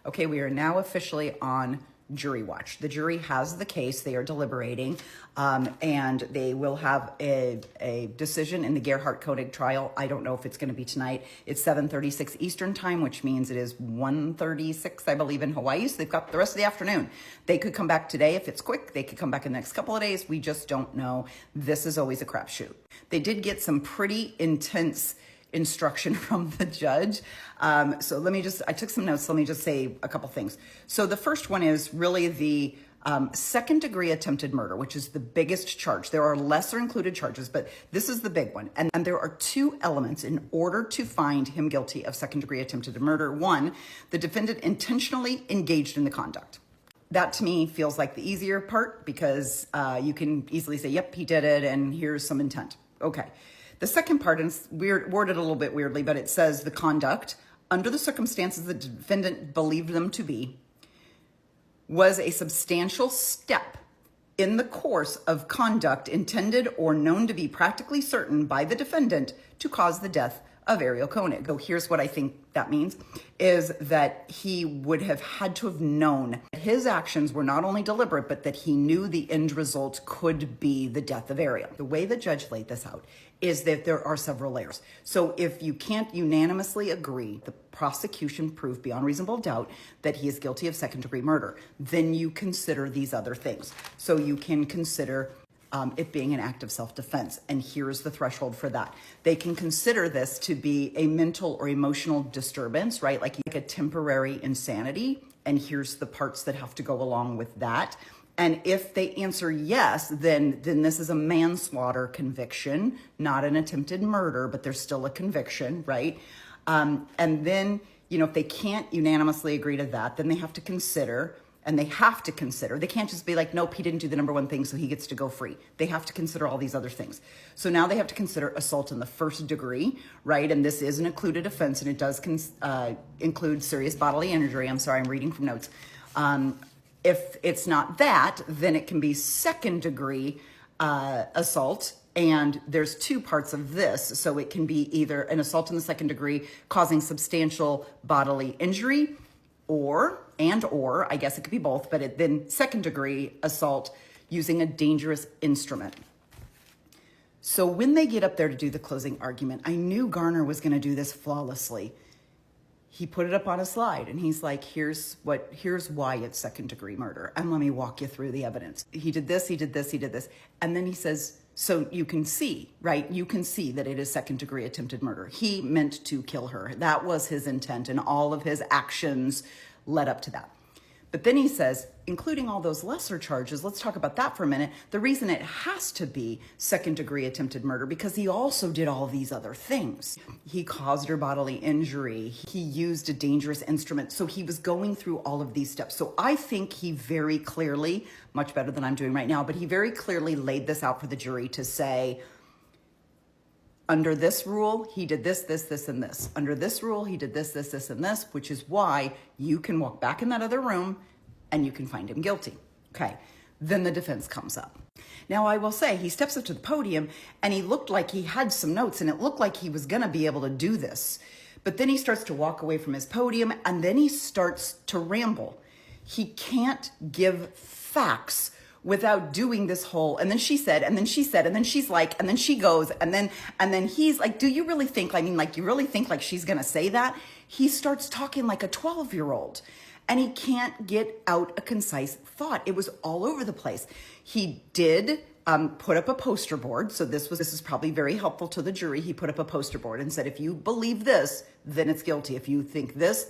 Okay, we are now officially on jury watch. The jury has the case. They are deliberating, and they will have a decision in the Gerhardt Konig trial. I don't know if it's going to be tonight. It's 7:36 Eastern time, which means it is 1:36, I believe, in Hawaii. So they've got the rest of the afternoon. They could come back today if it's quick. They could come back in the next couple of days. We just don't know. This is always a crapshoot. They did get some pretty intense instruction from the judge. So I took some notes. Let me just say a couple things. So the first one is really the second degree attempted murder, which is the biggest charge. There are lesser included charges, but this is the big one. And there are two elements in order to find him guilty of second degree attempted murder. One, the defendant intentionally engaged in the conduct. That to me feels like the easier part because you can easily say, yep, he did it, and here's some intent. Okay. The second part is worded a little bit weirdly, but it says the conduct, under the circumstances the defendant believed them to be, was a substantial step in the course of conduct intended or known to be practically certain by the defendant to cause the death of Ariel Konig. So here's what I think that means, is that he would have had to have known his actions were not only deliberate, but that he knew the end result could be the death of Ariel. The way the judge laid this out is that there are several layers. So if you can't unanimously agree, the prosecution proved beyond reasonable doubt that he is guilty of second degree murder, then you consider these other things. So you can consider it being an act of self-defense. And here's the threshold for that. They can consider this to be a mental or emotional disturbance, right? Like a temporary insanity. And here's the parts that have to go along with that. And if they answer yes, then this is a manslaughter conviction, not an attempted murder, but there's still a conviction, right? And then, if they can't unanimously agree to that, then they have to consider. They can't just be like, nope, he didn't do the number one thing, so he gets to go free. They have to consider all these other things. So now they have to consider assault in the first degree, right? And this is an included offense, and it does include serious bodily injury. I'm sorry, I'm reading from notes. If it's not that, then it can be second degree assault. And there's two parts of this. So it can be either an assault in the second degree causing substantial bodily injury, or I guess it could be both, but then second degree assault using a dangerous instrument. So when they get up there to do the closing argument, I knew Garner was going to do this flawlessly. He put it up on a slide and he's like, here's why it's second degree murder. And let me walk you through the evidence. He did this, he did this, he did this. And then he says, so you can see, right? You can see that it is second degree attempted murder. He meant to kill her. That was his intent, and all of his actions led up to that. But then he says, including all those lesser charges, let's talk about that for a minute. The reason it has to be second degree attempted murder, because he also did all these other things. He caused her bodily injury. He used a dangerous instrument. So he was going through all of these steps. So I think he very clearly, much better than I'm doing right now, but he very clearly laid this out for the jury to say, under this rule, he did this, this, this, and this. Under this rule, he did this, this, this, and this, which is why you can walk back in that other room and you can find him guilty. Okay, then the defense comes up. Now, I will say, he steps up to the podium and he looked like he had some notes and it looked like he was gonna be able to do this. But then he starts to walk away from his podium and then he starts to ramble. He can't give facts without doing this whole, and then she said, and then she said, and then she's like, and then she goes, and then he's like, do you really think, you really think like she's gonna say that? He starts talking like a 12-year-old and he can't get out a concise thought. It was all over the place. He did put up a poster board. So this is probably very helpful to the jury. He put up a poster board and said, if you believe this, then it's guilty. If you think this,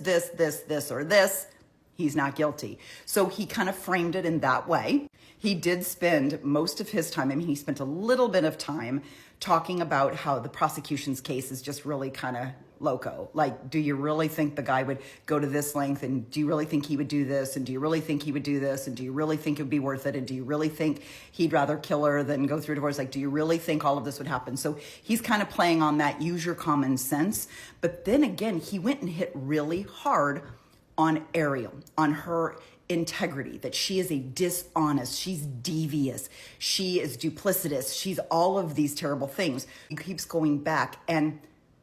or this, he's not guilty. So he kind of framed it in that way. He did spend most of his time, he spent a little bit of time talking about how the prosecution's case is just really kind of loco. Like, do you really think the guy would go to this length? And do you really think he would do this? And do you really think he would do this? And do you really think it would be worth it? And do you really think he'd rather kill her than go through divorce? Like, do you really think all of this would happen? So he's kind of playing on that use your common sense. But then again, he went and hit really hard on Ariel, on her integrity, that she is a dishonest, she's devious, she is duplicitous, she's all of these terrible things. He keeps going back and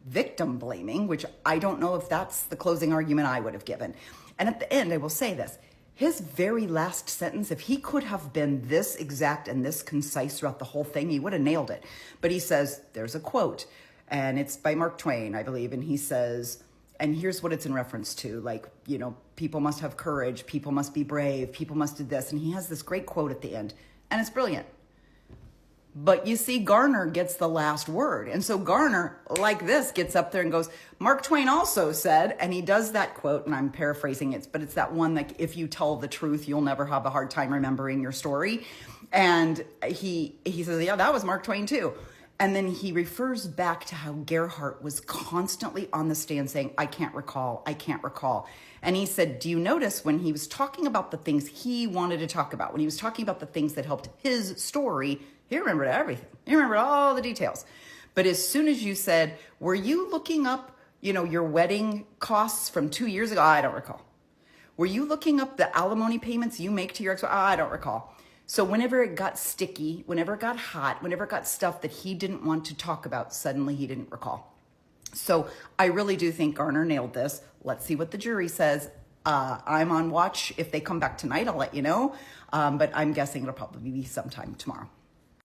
victim blaming, which I don't know if that's the closing argument I would have given. And at the end, I will say this. His very last sentence, if he could have been this exact and this concise throughout the whole thing, he would have nailed it. But he says, there's a quote, and it's by Mark Twain, I believe. And he says, and here's what it's in reference to. Like, you know, people must have courage. People must be brave. People must do this. And he has this great quote at the end, and it's brilliant. But you see, Garner gets the last word. And so Garner, like this, gets up there and goes, Mark Twain also said, and he does that quote, and I'm paraphrasing it, but it's that one that if you tell the truth, you'll never have a hard time remembering your story. And he says, yeah, that was Mark Twain too. And then he refers back to how Gerhardt was constantly on the stand saying, I can't recall, I can't recall. And he said, do you notice when he was talking about the things he wanted to talk about, when he was talking about the things that helped his story, he remembered everything. He remembered all the details. But as soon as you said, were you looking up, you know, your wedding costs from 2 years ago? I don't recall. Were you looking up the alimony payments you make to your ex-wife? I don't recall. So whenever it got sticky, whenever it got hot, whenever it got stuff that he didn't want to talk about, suddenly he didn't recall. So I really do think Garner nailed this. Let's see what the jury says. I'm on watch. If they come back tonight, I'll let you know. But I'm guessing it'll probably be sometime tomorrow.